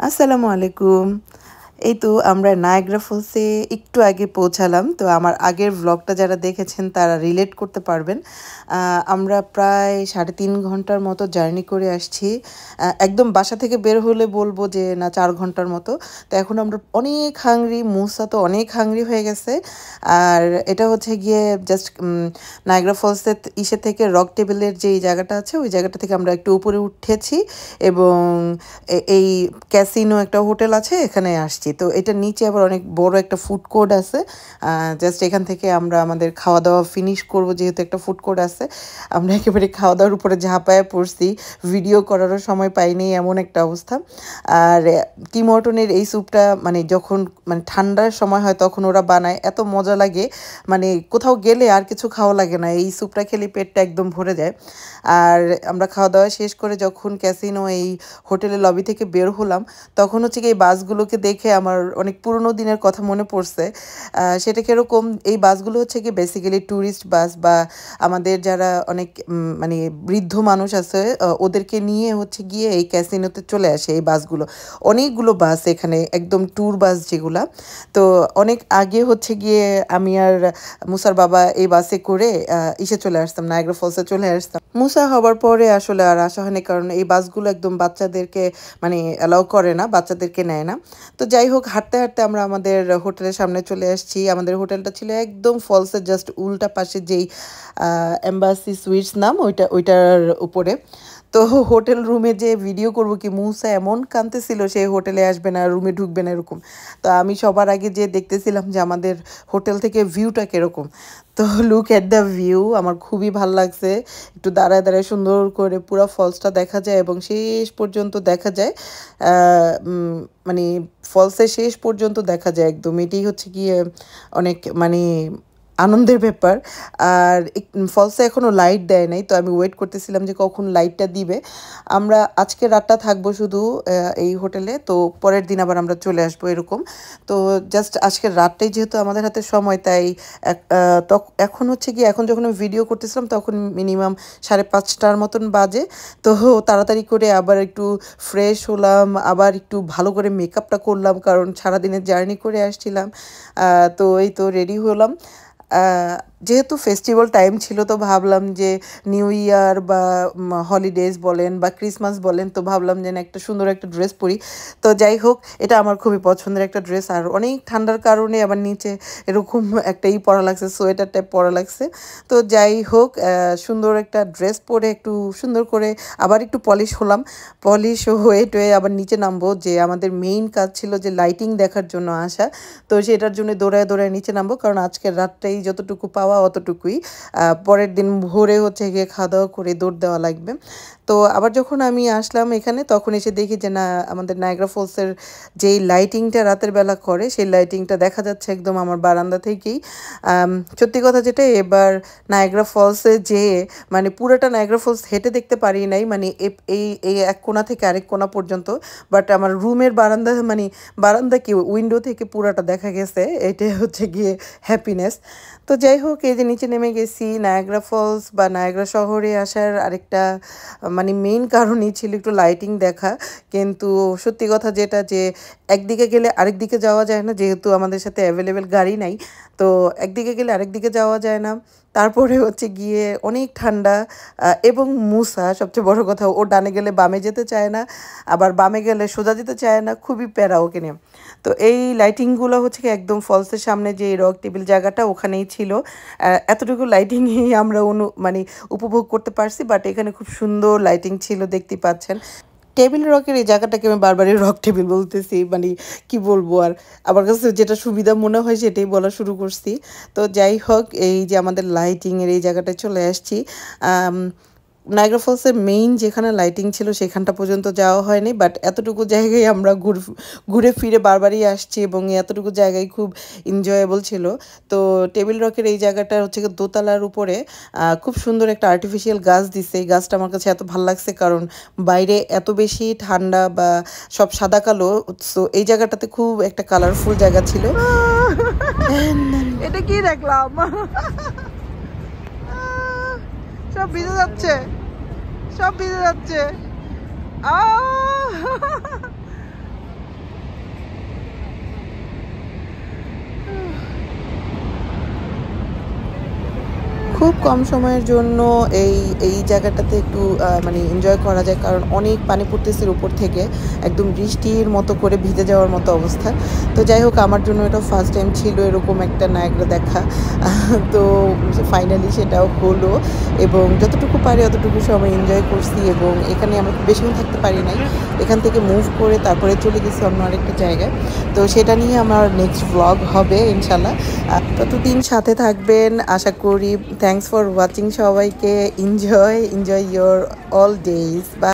আসসালামু আলাইকুম। এই তো আমরা নায়াগ্রা ফলসে একটু আগে পৌঁছালাম। তো আমার আগের ভ্লগটা যারা দেখেছেন তারা রিলেট করতে পারবেন। আমরা প্রায় ৩.৫ ঘন্টার মতো জার্নি করে আসছি। একদম বাসা থেকে বের হলে বলব যে না ৪ ঘন্টার মতো। তো এখন আমরা অনেক হাংরি, মুসা তো অনেক হাংরি হয়ে গেছে। আর এটা হচ্ছে গিয়ে জাস্ট নায়াগ্রা ফলসের ইসে থেকে রক টেবিলের যেই জায়গাটা আছে ওই জায়গাটা থেকে আমরা একটু উপরে উঠেছি এবং এই ক্যাসিনো একটা হোটেল আছে এখানে আসছি। তো এটার নিচে আবার অনেক বড় একটা ফুড কোর্ট আছে। জাস্ট এখান থেকে আমরা আমাদের খাওয়া দাওয়া ফিনিশ করব, যেহেতু একটা ফুড কোর্ট আছে। আমরা একেবারে খাওয়া দাওয়ার উপরে ঝাঁপায় পড়ছি, ভিডিও করারও সময় পাইনি, এমন একটা অবস্থা। আর টিম হর্টনের এই স্যুপটা মানে যখন মানে ঠান্ডার সময় হয় তখন ওরা বানায়, এত মজা লাগে, মানে কোথাও গেলে আর কিছু খাওয়া লাগে না, এই স্যুপটা খেলে পেটটা একদম ভরে যায়। আর আমরা খাওয়া দাওয়া শেষ করে যখন ক্যাসিনো এই হোটেলের লবি থেকে বের হলাম তখন হচ্ছে কি এই বাসগুলোকে দেখে আমার অনেক পুরোনো দিনের কথা মনে পড়ছে। সেটা কীরকম, এই বাসগুলো হচ্ছে কি বেসিক্যালি ট্যুরিস্ট বাস বা আমাদের যারা অনেক মানে বৃদ্ধ মানুষ আছে ওদেরকে নিয়ে হচ্ছে গিয়ে এই ক্যাসিনোতে চলে আসে এই বাসগুলো। অনেকগুলো বাস এখানে, একদম ট্যুর বাস যেগুলা। তো অনেক আগে হচ্ছে গিয়ে আমি আর মুসার বাবা এই বাসে করে ইসে চলে আসতাম, নায়াগ্রা ফলসে চলে আসতাম। মুসা হবার পরে আসলে আর আসা হয়নি, কারণ এই বাসগুলো একদম বাচ্চাদেরকে মানে অ্যালাউ করে না, বাচ্চাদেরকে নেয় না। তো যাই হোক, হাঁটতে হাঁটতে আমরা আমাদের হোটেলের সামনে চলে আসছি। আমাদের হোটেলটা ছিল একদম ফলসের জাস্ট উল্টা পাশে, যেই এম্বাসি সুইটস নাম ওইটার উপরে। তো হোটেল রুমে যে ভিডিও করব কি, মুসা এমন কাঁদতেছিল সে হোটেলে আসবে না, রুমে ঢুকবে না এরকম। তো আমি সবার আগে যে দেখতেছিলাম যে আমাদের হোটেল থেকে ভিউটা কীরকম। তো লুক অ্যাট দ্য ভিউ, আমার খুবই ভাল লাগছে। একটু দাঁড়ায় দাঁড়ায় সুন্দর করে পুরো ফলসটা দেখা যায় এবং শেষ পর্যন্ত দেখা যায়, মানে ফলসের শেষ পর্যন্ত দেখা যায় একদম। এটাই হচ্ছে গিয়ে অনেক মানে আনন্দের ব্যাপার। আর ফলসে এখনও লাইট দেয় নাই, তো আমি ওয়েট করতেছিলাম যে কখন লাইটটা দিবে। আমরা আজকে রাতটা থাকবো শুধু এই হোটেলে, তো পরের দিন আবার আমরা চলে আসবো এরকম। তো জাস্ট আজকের রাতটাই যেহেতু আমাদের হাতে সময়, তাই এখন হচ্ছে কি, এখন যখন আমি ভিডিও করতেছিলাম তখন মিনিমাম 5:30টার মতন বাজে। তো তাড়াতাড়ি করে আবার একটু ফ্রেশ হলাম, আবার একটু ভালো করে মেকআপটা করলাম, কারণ সারাদিনের জার্নি করে আসছিলাম। তো এই তো রেডি হলাম। যেহেতু ফেস্টিভ্যাল টাইম ছিল তো ভাবলাম যে নিউ ইয়ার বা হলিডেজ বলেন বা ক্রিসমাস বলেন, তো ভাবলাম যে একটা সুন্দর একটা ড্রেস পরি। তো যাই হোক, এটা আমার খুবই পছন্দের একটা ড্রেস। আর অনেক ঠান্ডার কারণে আবার নিচে এরকম একটাই পরা লাগছে, সোয়েটার টাইপ পরা লাগছে। তো যাই হোক, সুন্দর একটা ড্রেস পরে একটু সুন্দর করে আবার একটু পলিশ হলাম। পলিশ হয়ে টয়ে আবার নিচে নামবো, যে আমাদের মেইন কাজ ছিল যে লাইটিং দেখার জন্য আসা। তো সেটার জন্য দৌড়ায় দৌড়ায় নিচে নামবো, কারণ আজকের রাতটাই যতটুকু পাওয়া অতটুকুই। পরের দিন ভোরে হচ্ছে গিয়ে খাওয়া দাওয়া করে দৌড় দেওয়া লাগবে। তো আবার যখন আমি আসলাম এখানে তখন এসে দেখি যে না, আমাদের নায়াগ্রা ফলসের যেই লাইটিংটা রাতের বেলা করে সেই লাইটিংটা দেখা যাচ্ছে একদম আমার বারান্দা থেকেই। সত্যি কথা যেটা, এবার নায়াগ্রা ফলসে যেয়ে মানে পুরোটা নায়াগ্রা ফলস হেঁটে দেখতে পারি নাই, মানে এই এই এক কোণা থেকে আরেক কোণা পর্যন্ত। বাট আমার রুমের বারান্দা মানে বারান্দা কি উইন্ডো থেকে পুরাটা দেখা গেছে, এটাই হচ্ছে গিয়ে হ্যাপিনেস। তো যাই হোক, এই যে নিচে নেমে গেছি, নায়াগ্রা ফলস বা নায়াগ্রা শহরে আসার আরেকটা মানে মেইন কারণই ছিল একটু লাইটিং দেখা। কিন্তু সত্যি কথা যেটা, যে একদিকে গেলে আরেক দিকে যাওয়া যায় না, যেহেতু আমাদের সাথে অ্যাভেলেবেল গাড়ি নাই। তো একদিকে গেলে আরেক দিকে যাওয়া যায় না। তারপরে হচ্ছে গিয়ে অনেক ঠান্ডা, এবং মুসা সবচেয়ে বড় কথা, ও ডানে গেলে বামে যেতে চায় না, আবার বামে গেলে সোজা যেতে চায় না, খুবই প্যারা ওকে নিয়ে। তো এই লাইটিংগুলো হচ্ছে কি একদম ফলসের সামনে যে রক টেবিল জায়গাটা ওখানেই ছিল। এতটুকু লাইটিংই আমরা মানে উপভোগ করতে পারছি, বাট এখানে খুব সুন্দর লাইটিং ছিল, দেখতেই পাচ্ছেন। টেবিল রকের এই জায়গাটাকে আমি বারবারই রক টেবিল বলতেছি, মানে কি বলবো আর, আমার কাছে যেটা সুবিধা মনে হয় সেটাই বলা শুরু করছি। তো যাই হোক, এই যে আমাদের লাইটিংয়ের এই জায়গাটায় চলে আসছি। নায়াগ্রা ফলসের মেইন যেখানে লাইটিং ছিল সেখানটা পর্যন্ত যাওয়া হয়নি, বাট এতটুকু জায়গায় আমরা ঘুরে ফিরে বারবারই আসছি এবং এতটুকু জায়গায় খুব এনজয়েবল ছিল। তো টেবিল রকের এই জায়গাটা হচ্ছে দোতলার উপরে খুব সুন্দর একটা আর্টিফিশিয়াল গাছ দিছে। এই গাছটা আমার কাছে এত ভালো লাগছে, কারণ বাইরে এত বেশি ঠান্ডা বা সব সাদা কালো, সো এই জায়গাটাতে খুব একটা কালারফুল জায়গা ছিল। এটা কি দেখলাম, সব ভিজে যাচ্ছে, সব ভিজে যাচ্ছে। খুব কম সময়ের জন্য এই এই জায়গাটাতে একটু মানে এনজয় করা যায়, কারণ অনেক পানি পড়তেছে উপর থেকে, একদম বৃষ্টির মতো করে ভিজে যাওয়ার মতো অবস্থা। তো যাই হোক, আমার জন্য এটা ফার্স্ট টাইম ছিল এরকম একটা নায়াগ্রা দেখা। তো ফাইনালি সেটাও হলো, এবং যতটুকু পারি অতটুকু সময় এনজয় করছি। এবং এখানে আমরা খুব বেশিক্ষণ থাকতে পারি নাই, এখান থেকে মুভ করে তারপরে চলে গেছি অন্য আরেকটা জায়গায়। তো সেটা নিয়ে আমার নেক্সট ব্লগ হবে ইনশাল্লাহ। ততদিন সাথে থাকবেন আশা করি। থ্যাংকস ফর ওয়াচিং সবাইকে। Enjoy your all days. বা